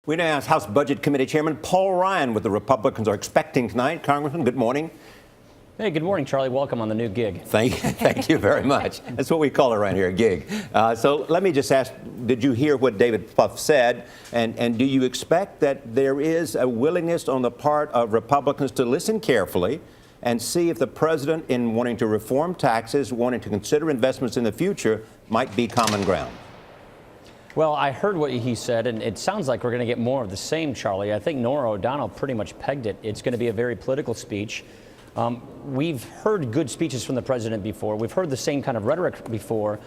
We now ask House Budget Committee Chairman Paul Ryan what the Republicans are expecting tonight. Congressman, good morning. Hey, good morning, Charlie. Welcome on the new gig. Thank you very much. That's what we call it around here, a gig. So let me just ask, did you hear what David Plouffe said? And do you expect that there is a willingness on the part of Republicans to listen carefully and see if the president, in wanting to reform taxes, wanting to consider investments in the future, might be common ground? Well, I heard what he said, and it sounds like we're going to get more of the same, Charlie. I think Norah O'Donnell pretty much pegged it. It's going to be a very political speech. We've heard good speeches from the president before. We've heard the same kind of rhetoric before,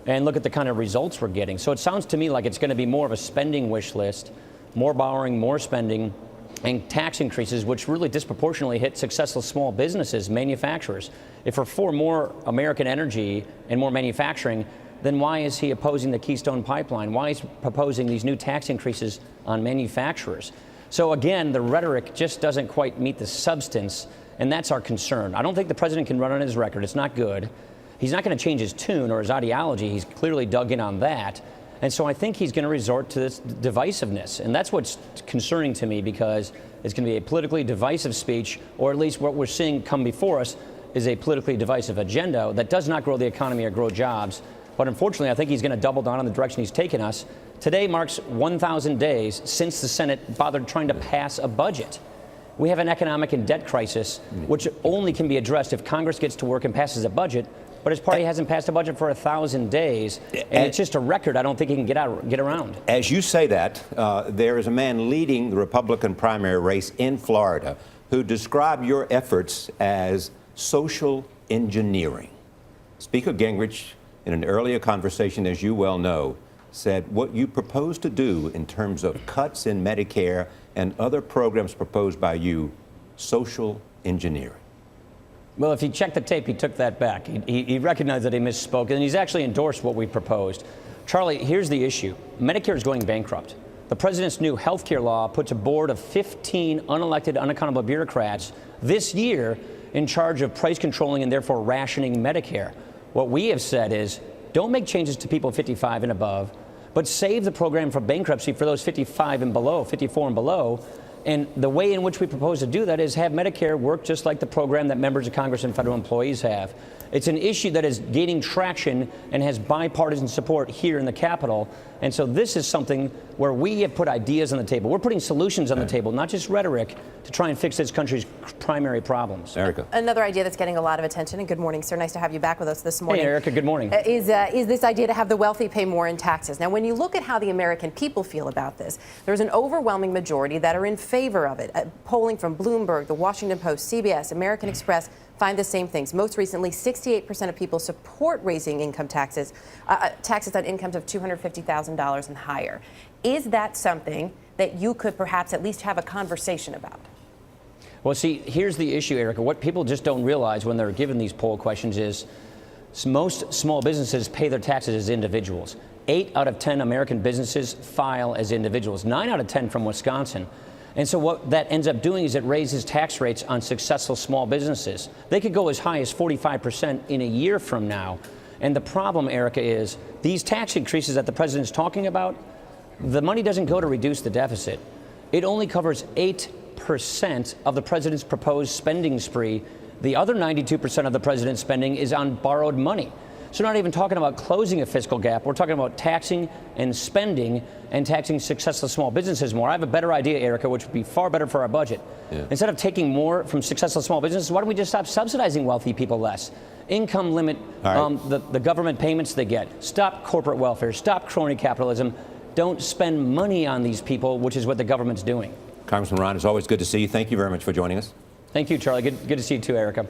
and look at the kind of results we're getting. So it sounds to me like it's going to be more of a spending wish list, more borrowing, more spending, and tax increases, which really disproportionately hit successful small businesses, manufacturers. If we're for more American energy and more manufacturing, then why is he opposing the Keystone Pipeline? Why is he proposing these new tax increases on manufacturers? So again, the rhetoric just doesn't quite meet the substance, and that's our concern. I don't think the president can run on his record. It's not good. He's not going to change his tune or his ideology. He's clearly dug in on that. And so I think he's going to resort to this divisiveness. And that's what's concerning to me, because it's going to be a politically divisive speech, or at least what we're seeing come before us is a politically divisive agenda that does not grow the economy or grow jobs. But unfortunately, I think he's going to double down on the direction he's taken us. Today marks 1,000 days since the Senate bothered trying to pass a budget. We have an economic and debt crisis, which only can be addressed if Congress gets to work and passes a budget. But his party hasn't passed a budget for 1,000 days, and it's just a record I don't think he can get around. As you say that, there is a man leading the Republican primary race in Florida who described your efforts as social engineering. Speaker Gingrich, in an earlier conversation, as you well know, said what you propose to do in terms of cuts in Medicare and other programs proposed by you, social engineering. Well, if he checked the tape, he took that back. He recognized that he misspoke, and he's actually endorsed what we proposed. Charlie, here's the issue. Medicare is going bankrupt. The president's new health care law puts a board of 15 unelected, unaccountable bureaucrats this year in charge of price controlling and therefore rationing Medicare. What we have said is, don't make changes to people 55 and above, but save the program for bankruptcy for those 55 and below, 54 and below. And the way in which we propose to do that is have Medicare work just like the program that members of Congress and federal employees have. It's an issue that is gaining traction and has bipartisan support here in the Capitol. And so this is something where we have put ideas on the table. We're putting solutions on the table, not just rhetoric, to try and fix this country's primary problems. Erica. Another idea that's getting a lot of attention, and good morning, sir. Nice to have you back with us this morning. Hey, Erica, good morning. Is this idea to have the wealthy pay more in taxes. Now, when you look at how the American people feel about this, there's an overwhelming majority that are in favor of it. Polling from Bloomberg, the Washington Post, CBS, American Express find the same things. Most recently, 68% of people support raising income taxes, taxes on incomes of $250,000 and higher. Is that something that you could perhaps at least have a conversation about? Well, see, here's the issue, Erica. What people just don't realize when they're given these poll questions is most small businesses pay their taxes as individuals. 8 out of 10 American businesses file as individuals, 9 out of 10 from Wisconsin. And so what that ends up doing is it raises tax rates on successful small businesses. They could go as high as 45% in a year from now. And the problem, Erica, is these tax increases that the president's talking about, the money doesn't go to reduce the deficit. It only covers 8% of the president's proposed spending spree. The other 92% of the president's spending is on borrowed money. So we're not even talking about closing a fiscal gap. We're talking about taxing and spending and taxing successful small businesses more. I have a better idea, Erica, which would be far better for our budget. Yeah. Instead of taking more from successful small businesses, why don't we just stop subsidizing wealthy people less? Income limit the government payments they get. Stop corporate welfare. Stop crony capitalism. Don't spend money on these people, which is what the government's doing. Congressman Ryan, it's always good to see you. Thank you very much for joining us. Thank you, Charlie. Good to see you too, Erica.